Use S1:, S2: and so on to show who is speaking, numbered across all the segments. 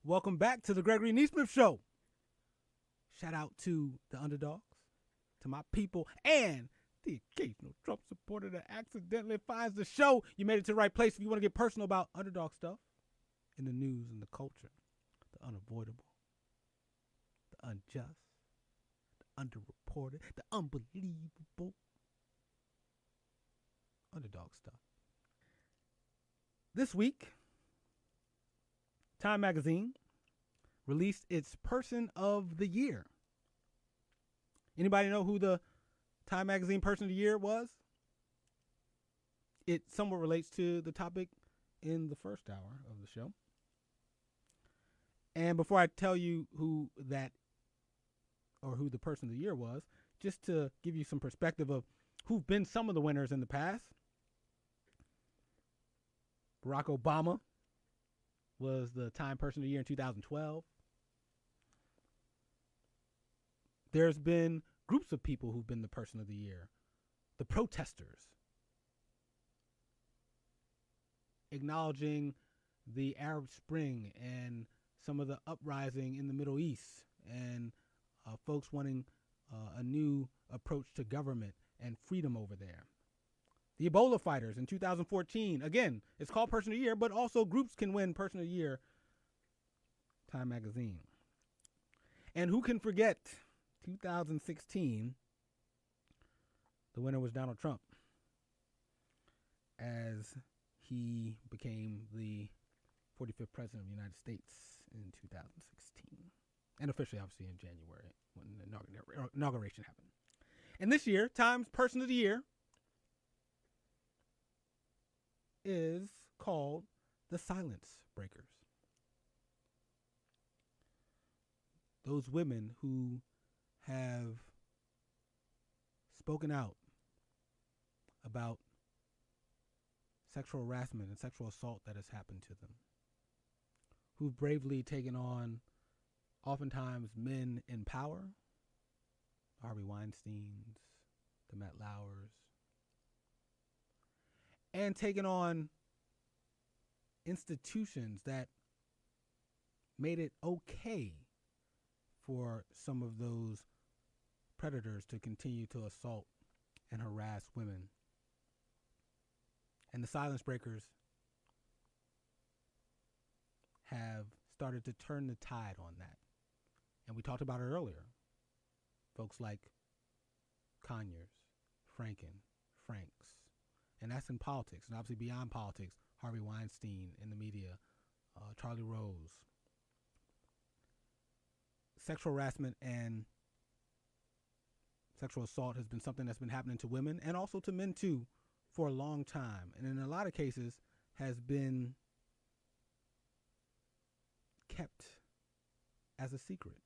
S1: Welcome back to the Gregory Nesmith Show. Shout out to the underdogs, to my people, and the occasional Trump supporter that accidentally finds the show. You made it to the right place if you want to get personal about underdog stuff in the news and the culture, the unavoidable, the unjust, the underreported, the unbelievable underdog stuff. This week, Time Magazine released its Person of the Year. Anybody know who the Time Magazine Person of the Year was? It somewhat relates to the topic in the first hour of the show. And before I tell you who that or who the Person of the Year was, just to give you some perspective of who've been some of the winners in the past. Barack Obama was the Time Person of the Year in 2012. There's been groups of people who've been the Person of the Year. The protesters, acknowledging the Arab Spring and some of the uprising in the Middle East, and folks wanting a new approach to government and freedom over there. The Ebola fighters in 2014. Again, it's called Person of the Year, but also groups can win Person of the Year. Time Magazine. And who can forget 2016? The winner was Donald Trump, as he became the 45th president of the United States in 2016. And officially, obviously, in January when the inauguration happened. And this year, Time's Person of the Year is called the Silence Breakers. Those women who have spoken out about sexual harassment and sexual assault that has happened to them, who've bravely taken on oftentimes men in power, Harvey Weinsteins, the Matt Lauers, and taken on institutions that made it okay for some of those predators to continue to assault and harass women. And the Silence Breakers have started to turn the tide on that. And we talked about it earlier. Folks like Conyers, Franks, and that's in politics. And obviously beyond politics, Harvey Weinstein in the media, Charlie Rose. Sexual harassment and sexual assault has been something that's been happening to women and also to men too for a long time. And in a lot of cases has been kept as a secret.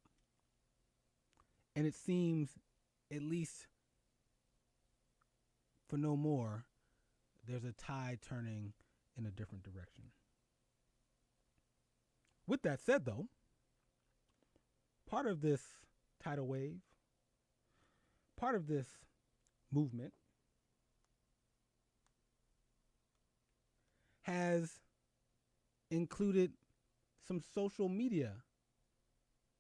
S1: And it seems, at least for no more, there's a tide turning in a different direction. With that said, though, part of this tidal wave, part of this movement has included some social media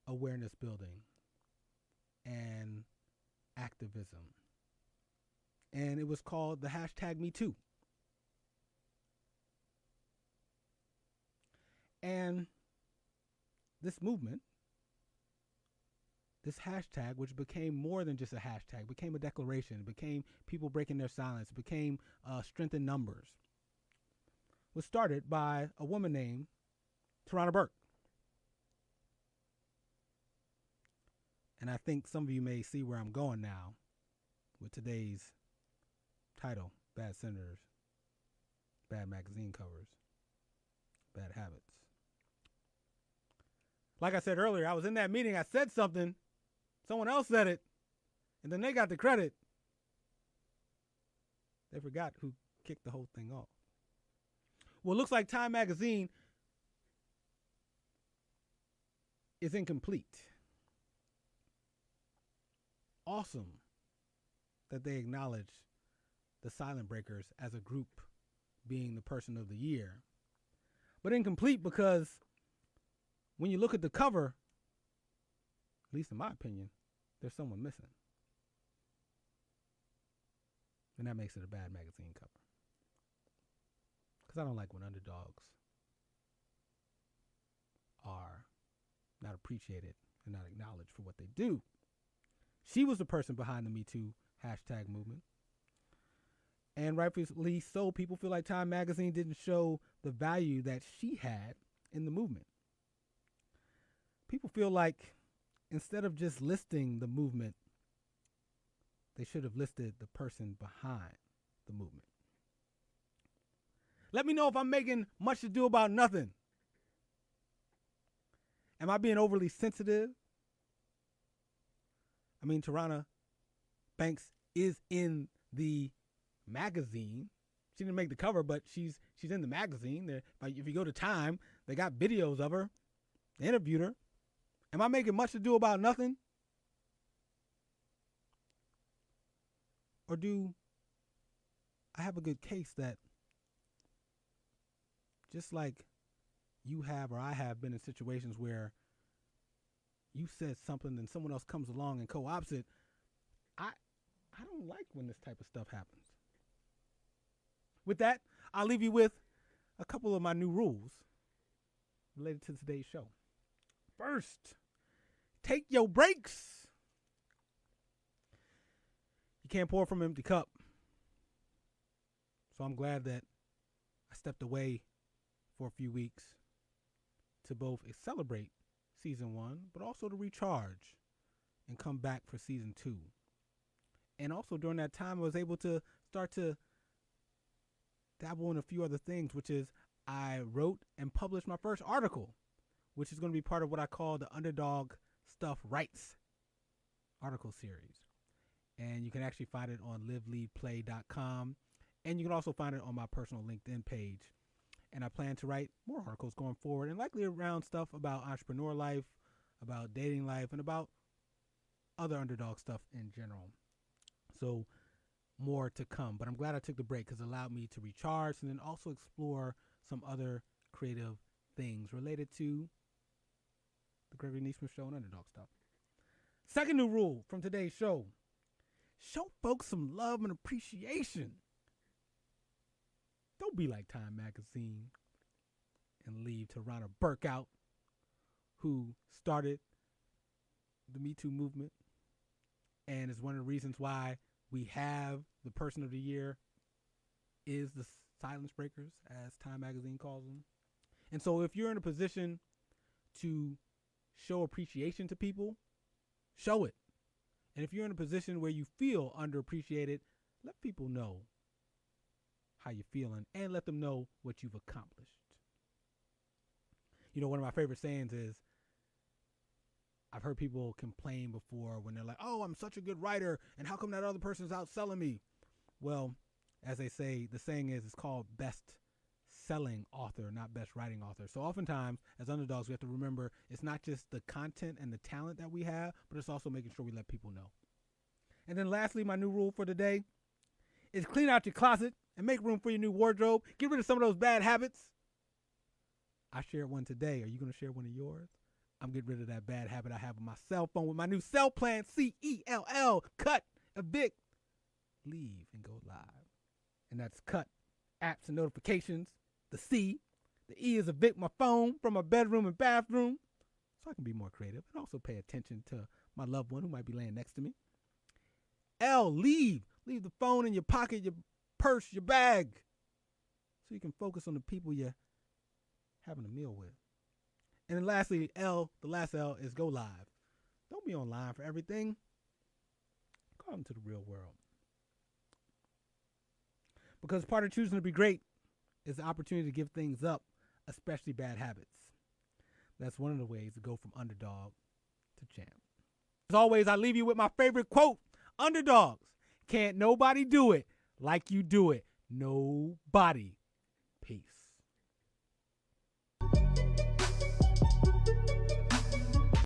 S1: awareness building and activism. And it was called the hashtag #MeToo. And this movement, this hashtag, which became more than just a hashtag, became a declaration, became people breaking their silence, became strength in numbers, was started by a woman named Tarana Burke. And I think some of you may see where I'm going now with today's title, Bad Senators, Bad Magazine Covers, Bad Habits. Like I said earlier, I was in that meeting, I said something, someone else said it, and then they got the credit. They forgot who kicked the whole thing off. Well, it looks like Time Magazine is incomplete. Awesome that they acknowledge the Silent Breakers as a group being the Person of the Year, but incomplete because when you look at the cover, at least in my opinion, there's someone missing. And that makes it a bad magazine cover. Because I don't like when underdogs are not appreciated and not acknowledged for what they do. She was the person behind the Me Too hashtag movement. And rightfully so, people feel like Time Magazine didn't show the value that she had in the movement. People feel like instead of just listing the movement, they should have listed the person behind the movement. Let me know if I'm making much ado about nothing. Am I being overly sensitive? I mean, Tarana Banks is in the magazine. She didn't make the cover, but she's in the magazine. If you go to Time, they got videos of her. They interviewed her. Am I making much ado about nothing? Or do I have a good case that just like you have or I have been in situations where you said something and someone else comes along and co-opts it, I don't like when this type of stuff happens. With that, I'll leave you with a couple of my new rules related to today's show. First, take your breaks. You can't pour from an empty cup. So I'm glad that I stepped away for a few weeks to both celebrate season 1, but also to recharge and come back for season 2. And also during that time, I was able to start to dabble in a few other things, which is I wrote and published my first article, which is going to be part of what I call the Underdog Stuff Writes article series. And you can actually find it on liveleadplay.com. And you can also find it on my personal LinkedIn page. And I plan to write more articles going forward, and likely around stuff about entrepreneur life, about dating life, and about other underdog stuff in general. So more to come. But I'm glad I took the break because it allowed me to recharge and then also explore some other creative things related to the Gregory Nesmith Show and underdog stuff. Second new rule from today's show: show folks some love and appreciation. Don't be like Time Magazine and leave Tarana Burke out, who started the Me Too movement and is one of the reasons why we have the Person of the Year is the Silence Breakers, as Time Magazine calls them. And so if you're in a position to show appreciation to people, show it. And if you're in a position where you feel underappreciated, let people know how you're feeling and let them know what you've accomplished. You know, one of my favorite sayings is, I've heard people complain before when they're like, oh, I'm such a good writer, and how come that other person's outselling me? Well, as they say, the saying is, it's called best selling author, not best writing author. So oftentimes, as underdogs, we have to remember it's not just the content and the talent that we have, but it's also making sure we let people know. And then lastly, my new rule for today is clean out your closet and make room for your new wardrobe. Get rid of some of those bad habits. I shared one today. Are you going to share one of yours? I'm getting rid of that bad habit I have on my cell phone with my new cell plan, CELL, cut, evict, leave, and go live. And that's cut, apps and notifications, the C. The E is evict my phone from my bedroom and bathroom so I can be more creative and also pay attention to my loved one who might be laying next to me. L, leave. Leave the phone in your pocket, your purse, your bag, so you can focus on the people you're having a meal with. And then lastly, L, the last L, is go live. Don't be online for everything. Go out into the real world. Because part of choosing to be great is the opportunity to give things up, especially bad habits. That's one of the ways to go from underdog to champ. As always, I leave you with my favorite quote: underdogs, can't nobody do it like you do it. Nobody.